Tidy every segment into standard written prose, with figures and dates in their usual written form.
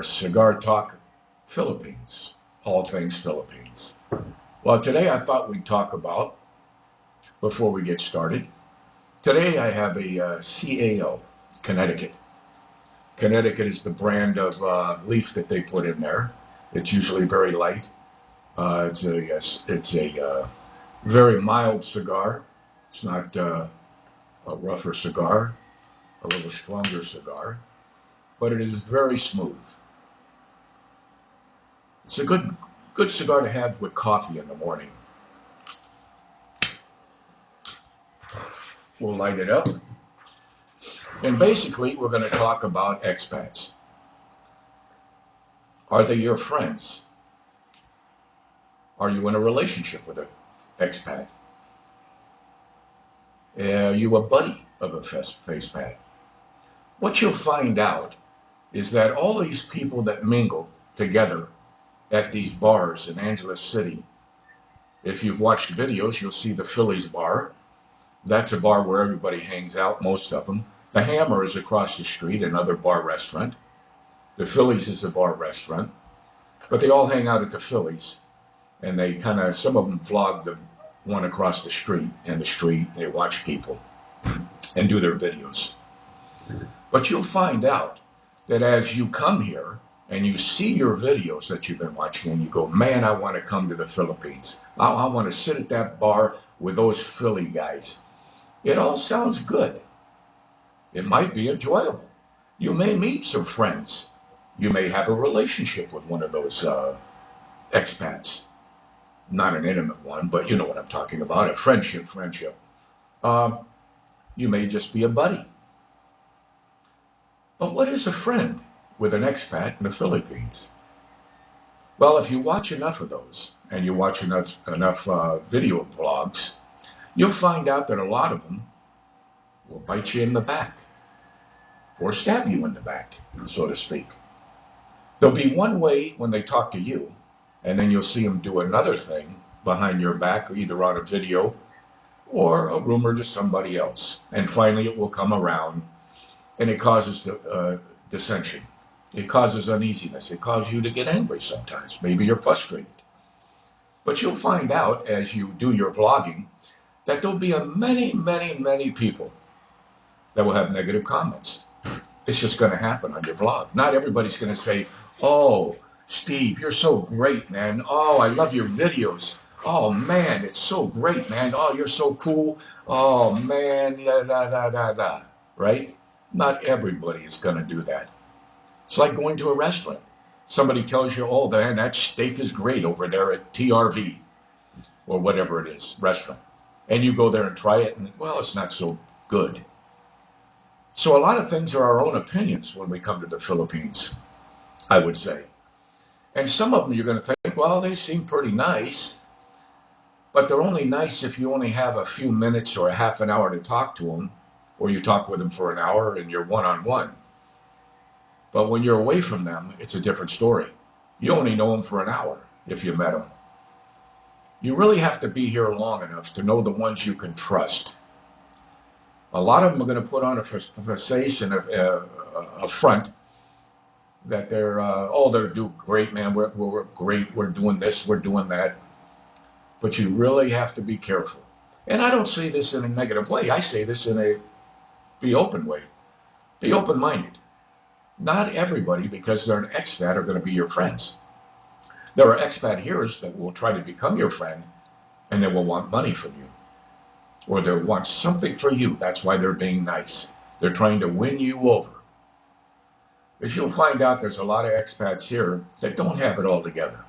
Cigar Talk Philippines, all things Philippines. Well, today I thought we'd talk about, before we get started, today I have a CAO, Connecticut. Connecticut is the brand of leaf that they put in there. It's usually very light. It's a very mild cigar. It's not a rougher cigar, a little stronger cigar, but it is very smooth. It's a good cigar to have with coffee in the morning. We'll light it up. And basically, we're going to talk about expats. Are they your friends? Are you in a relationship with an expat? Are you a buddy of a expat? What you'll find out is that all these people that mingle together at these bars in Angeles City, if you've watched videos, you'll see the Phillies bar. That's a bar where everybody hangs out, most of them. The Hammer is across the street, another bar restaurant. The Phillies is a bar restaurant. But they all hang out at the Phillies. And they some of them vlog the one across the street, they watch people and do their videos. But you'll find out that as you come here and you see your videos that you've been watching and you go, man, I want to come to the Philippines. I want to sit at that bar with those Philly guys. It all sounds good. It might be enjoyable. You may meet some friends. You may have a relationship with one of those expats. Not an intimate one, but you know what I'm talking about, a friendship. You may just be a buddy. But what is a friend with an expat in the Philippines? Well, if you watch enough of those, and you watch enough video blogs, you'll find out that a lot of them will bite you in the back, or stab you in the back, so to speak. There'll be one way when they talk to you, and then you'll see them do another thing behind your back, either on a video or a rumor to somebody else. And finally, it will come around, and it causes dissension. It causes uneasiness. It causes you to get angry sometimes. Maybe you're frustrated. But you'll find out as you do your vlogging that there'll be many people that will have negative comments. It's just going to happen on your vlog. Not everybody's going to say, oh, Steve, you're so great, man. Oh, I love your videos. Oh, man, it's so great, man. Oh, you're so cool. Oh, man, right? Not everybody is going to do that. It's like going to a restaurant. Somebody tells you, oh, man, that steak is great over there at TRV or whatever it is, restaurant. And you go there and try it, and, well, it's not so good. So a lot of things are our own opinions when we come to the Philippines, I would say. And some of them you're going to think, well, they seem pretty nice, but they're only nice if you only have a few minutes or a half an hour to talk to them, or you talk with them for an hour and you're one-on-one. But when you're away from them, it's a different story. You only know them for an hour if you met them. You really have to be here long enough to know the ones you can trust. A lot of them are going to put on a facade, a front, that they're doing great, man, we're great, we're doing this, we're doing that. But you really have to be careful. And I don't say this in a negative way. I say this in a be open way. Be open-minded. Not everybody, because they're an expat, are going to be your friends. There are expat heroes that will try to become your friend, and they will want money from you. Or they'll want something for you. That's why they're being nice. They're trying to win you over. As you'll find out, there's a lot of expats here that don't have it all together.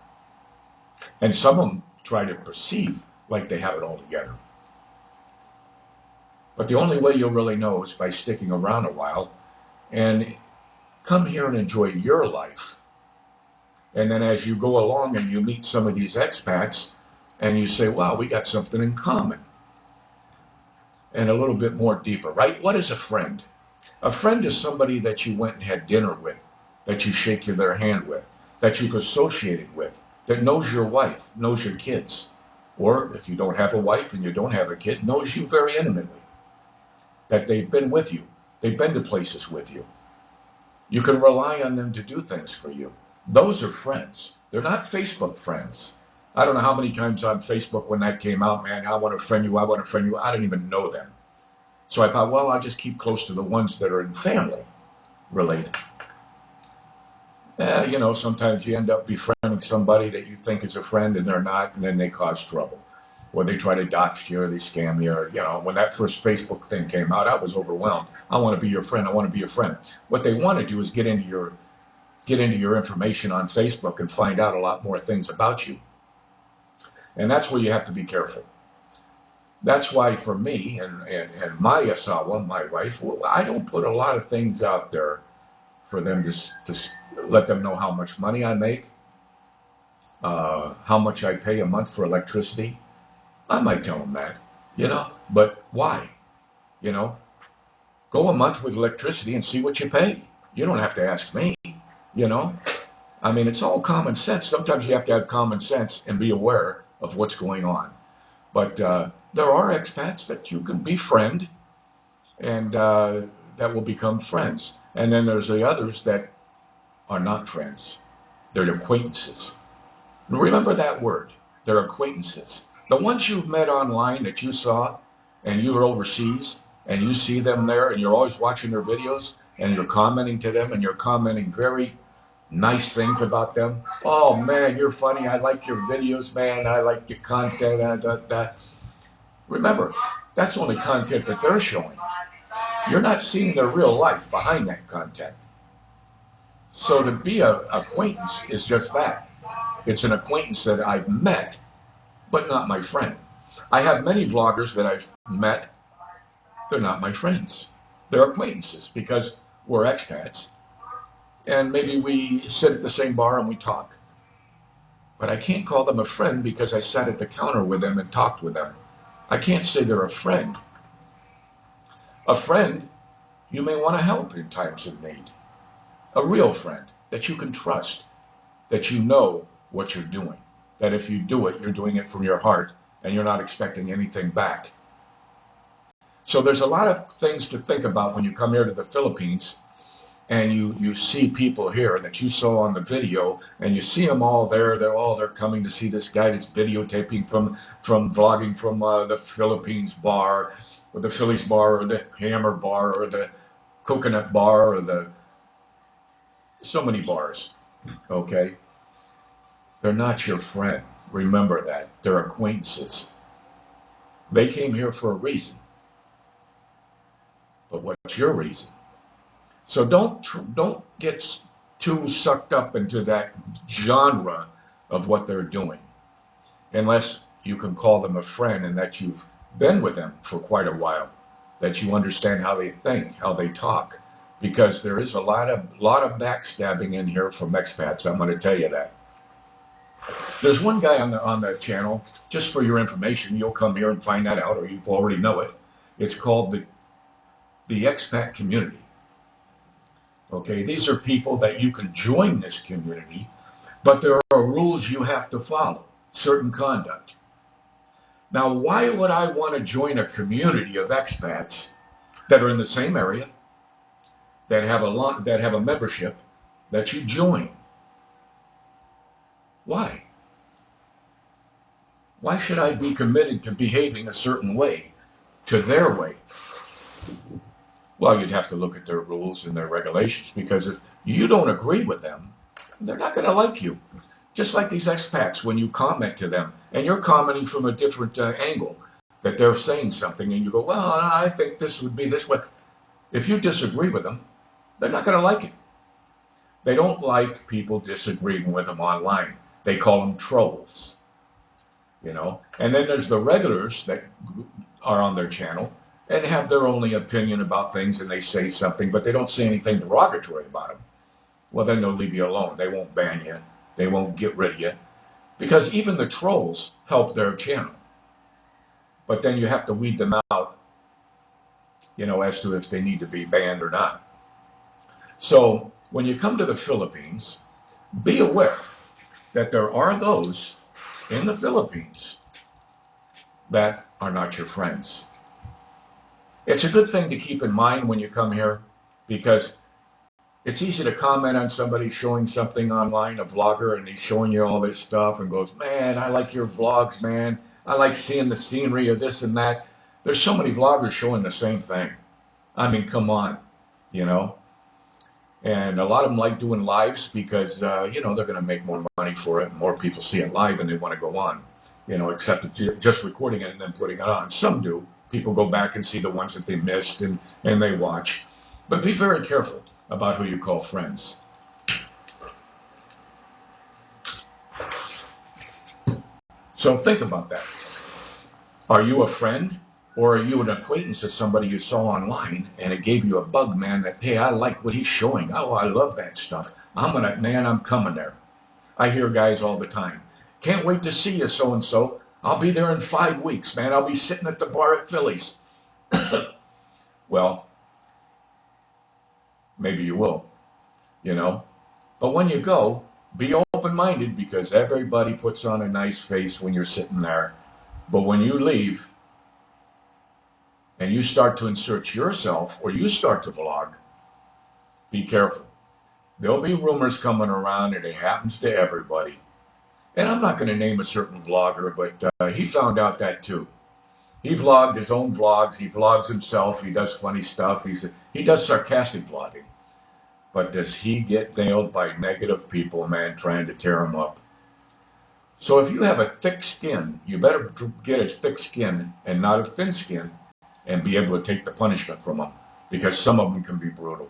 And some of them try to perceive like they have it all together. But the only way you'll really know is by sticking around a while and come here and enjoy your life. And then as you go along and you meet some of these expats and you say, wow, we got something in common. And a little bit more deeper, right? What is a friend? A friend is somebody that you went and had dinner with, that you shake their hand with, that you've associated with, that knows your wife, knows your kids. Or if you don't have a wife and you don't have a kid, knows you very intimately. That they've been with you. They've been to places with you. You can rely on them to do things for you. Those are friends. They're not Facebook friends. I don't know how many times on Facebook when that came out, man, I want to friend you, I want to friend you. I didn't even know them. So I thought, well, I'll just keep close to the ones that are in family related. You know, sometimes you end up befriending somebody that you think is a friend and they're not, and then they cause trouble. Or they try to dox you, or they scam you, or, you know, when that first Facebook thing came out, I was overwhelmed. I want to be your friend, I want to be your friend. What they want to do is get into your information on Facebook and find out a lot more things about you. And that's where you have to be careful. That's why for me and my Asawa, my wife, I don't put a lot of things out there for them to let them know how much money I make, how much I pay a month for electricity. I might tell them that, you know, but why? You know, go a month with electricity and see what you pay. You don't have to ask me, you know. I mean, it's all common sense. Sometimes you have to have common sense and be aware of what's going on. But there are expats that you can befriend and that will become friends. And then there's the others that are not friends. They're acquaintances. Remember that word. They're acquaintances. The ones you've met online that you saw and you were overseas and you see them there and you're always watching their videos and you're commenting to them and you're commenting very nice things about them. Oh man, you're funny. I like your videos, man. I like your content. Remember, that's only content that they're showing. You're not seeing their real life behind that content. So to be an acquaintance is just that. It's an acquaintance that I've met, but not my friend. I have many vloggers that I've met. They're not my friends. They're acquaintances because we're expats. And maybe we sit at the same bar and we talk. But I can't call them a friend because I sat at the counter with them and talked with them. I can't say they're a friend. A friend, you may want to help in times of need. A real friend that you can trust, that you know what you're doing. That if you do it, you're doing it from your heart and you're not expecting anything back. So there's a lot of things to think about when you come here to the Philippines and you see people here that you saw on the video and you see them all there. They're coming to see this guy that's videotaping from vlogging from the Philippines bar or the Phillies bar or the Hammer bar or the Coconut bar or the so many bars. Okay? They're not your friend. Remember that. They're acquaintances. They came here for a reason. But what's your reason? So don't get too sucked up into that genre of what they're doing, unless you can call them a friend and that you've been with them for quite a while, that you understand how they think, how they talk, because there is a lot of backstabbing in here from expats. I'm going to tell you that. There's one guy on the channel, just for your information, you'll come here and find that out, or you already know it. It's called the expat community. Okay, these are people that you can join this community, but there are rules you have to follow, certain conduct. Now, why would I want to join a community of expats that are in the same area, that have a membership that you join? Why? Why should I be committed to behaving a certain way, to their way? Well, you'd have to look at their rules and their regulations, because if you don't agree with them, they're not going to like you. Just like these expats, when you comment to them, and you're commenting from a different angle, that they're saying something, and you go, well, I think this would be this way. If you disagree with them, they're not going to like it. They don't like people disagreeing with them online. They call them trolls, you know. And then there's the regulars that are on their channel and have their only opinion about things, and they say something, but they don't say anything derogatory about them. Well, then they'll leave you alone. They won't ban you. They won't get rid of you, because even the trolls help their channel. But then you have to weed them out, you know, as to if they need to be banned or not. So when you come to the Philippines, be aware that there are those in the Philippines that are not your friends. It's a good thing to keep in mind when you come here, because It's easy to comment on somebody showing something online, a vlogger, and he's showing you all this stuff and goes, man, I like your vlogs, man. I like seeing the scenery of this and that. There's so many vloggers showing the same thing. I mean, come on, you know. And a lot of them like doing lives because, you know, they're going to make more money for it. More people see it live and they want to go on, you know, except just recording it and then putting it on. Some do. People go back and see the ones that they missed and they watch. But be very careful about who you call friends. So think about that. Are you a friend? Or are you an acquaintance of somebody you saw online and it gave you a bug, man, that, hey, I like what he's showing. Oh, I love that stuff. I'm coming there. I hear guys all the time. Can't wait to see you, so-and-so. I'll be there in 5 weeks, man. I'll be sitting at the bar at Philly's. Well, maybe you will, you know. But when you go, be open-minded because everybody puts on a nice face when you're sitting there. But when you leave, and you start to insert yourself or you start to vlog, be careful. There'll be rumors coming around and it happens to everybody. And I'm not going to name a certain vlogger, but he found out that too. He vlogged his own vlogs. He vlogs himself. He does funny stuff. He does sarcastic vlogging. But does he get nailed by negative people, man, trying to tear him up? So if you have a thick skin, you better get a thick skin and not a thin skin, and be able to take the punishment from them, because some of them can be brutal.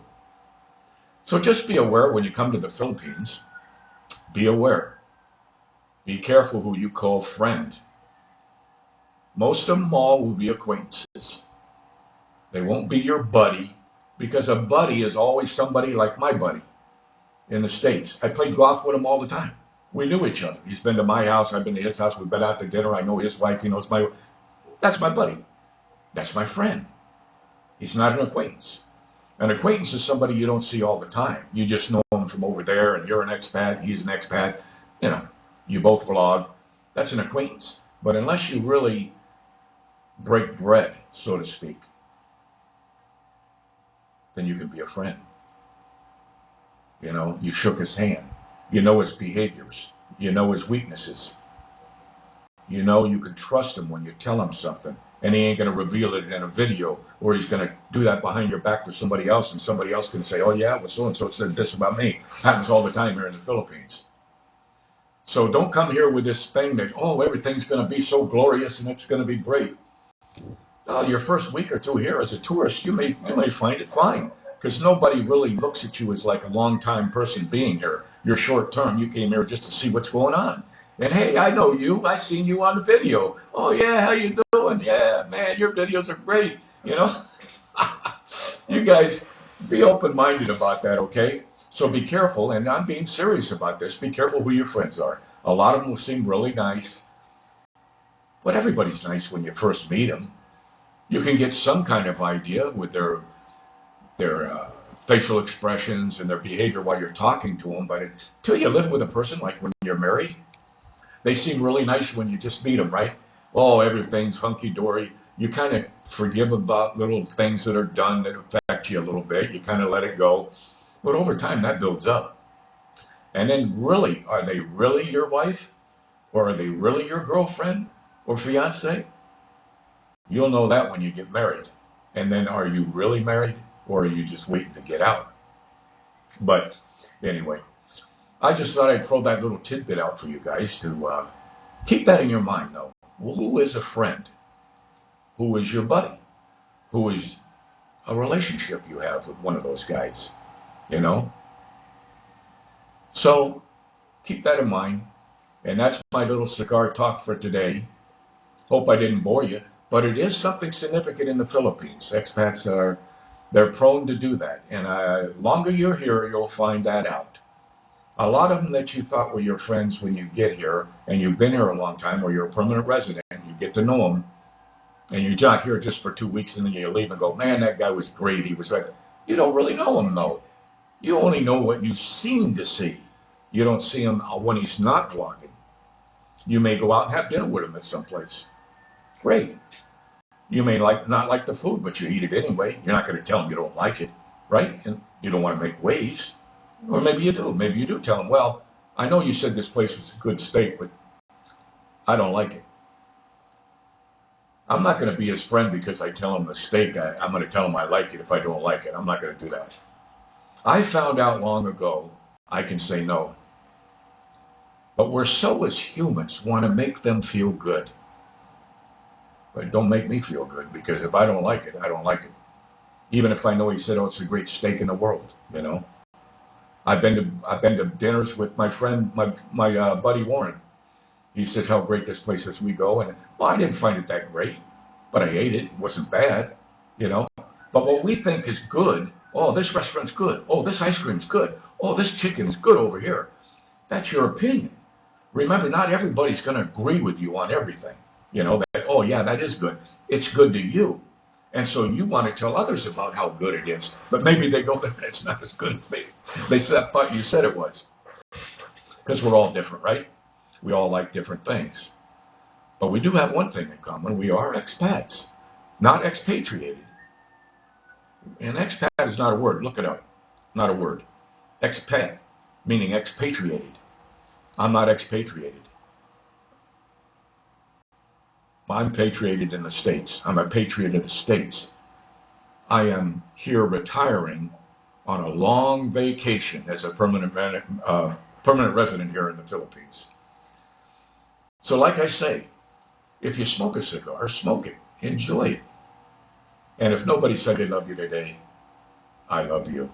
So just be aware when you come to the Philippines. Be aware. Be careful who you call friend. Most of them all will be acquaintances. They won't be your buddy, because a buddy is always somebody like my buddy in the States. I played golf with him all the time. We knew each other. He's been to my house. I've been to his house. We've been out to dinner. I know his wife. He knows my... That's my buddy. That's my friend. He's not an acquaintance. An acquaintance is somebody you don't see all the time. You just know him from over there, and you're an expat, he's an expat. You know, you both vlog. That's an acquaintance. But unless you really break bread, so to speak, then you can be a friend. You know, you shook his hand. You know his behaviors. You know his weaknesses. You know you can trust him when you tell him something. And he ain't going to reveal it in a video, or he's going to do that behind your back for somebody else, and somebody else can say, oh yeah, well so-and-so said this about me. Happens all the time here in the Philippines. So don't come here with this thing that, oh, everything's going to be so glorious and it's going to be great. No, your first week or two here as a tourist, you may find it fine, because nobody really looks at you as like a long-time person being here. You're short-term. You came here just to see what's going on. And hey, I know you. I seen you on the video. Oh yeah, how you doing? Yeah, man, your videos are great. You know, you guys be open-minded about that, okay? So be careful, and I'm being serious about this. Be careful who your friends are. A lot of them will seem really nice, but everybody's nice when you first meet them. You can get some kind of idea with their facial expressions and their behavior while you're talking to them, but until you live with a person, like when you're married, they seem really nice when you just meet them, right? Oh, everything's hunky-dory. You kind of forgive about little things that are done that affect you a little bit. You kind of let it go. But over time, that builds up. And then really, are they really your wife? Or are they really your girlfriend or fiance? You'll know that when you get married. And then are you really married, or are you just waiting to get out? But anyway, I just thought I'd throw that little tidbit out for you guys to keep that in your mind, though. Well, who is a friend? Who is your buddy? Who is a relationship you have with one of those guys? You know? So keep that in mind. And that's my little cigar talk for today. Hope I didn't bore you. But it is something significant in the Philippines. Expats they're prone to do that. And longer you're here, you'll find that out. A lot of them that you thought were your friends when you get here, and you've been here a long time, or you're a permanent resident, you get to know them, and you're not here just for 2 weeks, and then you leave and go, man, that guy was great. He was right. You don't really know him, though. You only know what you seem to see. You don't see him when he's not vlogging. You may go out and have dinner with him at some place. Great. You may not like the food, but you eat it anyway. You're not going to tell him you don't like it, right? And you don't want to make waves. Or maybe you do. Maybe you do tell them, well, I know you said this place was a good steak, but I don't like it. I'm not going to be his friend because I tell him the steak. I'm going to tell him I like it if I don't like it. I'm not going to do that. I found out long ago I can say no. But we're so as humans want to make them feel good. But don't make me feel good, because if I don't like it, I don't like it. Even if I know he said, oh, it's a great steak in the world, you know. I've been to dinners with my friend, my buddy Warren. He says how great this place is. We go, and well, I didn't find it that great, but I ate it. It wasn't bad, you know. But what we think is good, oh, this restaurant's good. Oh, this ice cream's good. Oh, this chicken's good over here. That's your opinion. Remember, not everybody's going to agree with you on everything. You know, that, oh, yeah, that is good. It's good to you. And so you want to tell others about how good it is. But maybe they go, it's not as good as they said, but you said it was. Because we're all different, right? We all like different things. But we do have one thing in common. We are expats, not expatriated. And expat is not a word. Look it up. Not a word. Expat, meaning expatriated. I'm not expatriated. I'm patriated in the States. I'm a patriot of the States. I am here retiring on a long vacation as a permanent resident here in the Philippines. So like I say, if you smoke a cigar, smoke it. Enjoy it. And if nobody said they love you today, I love you.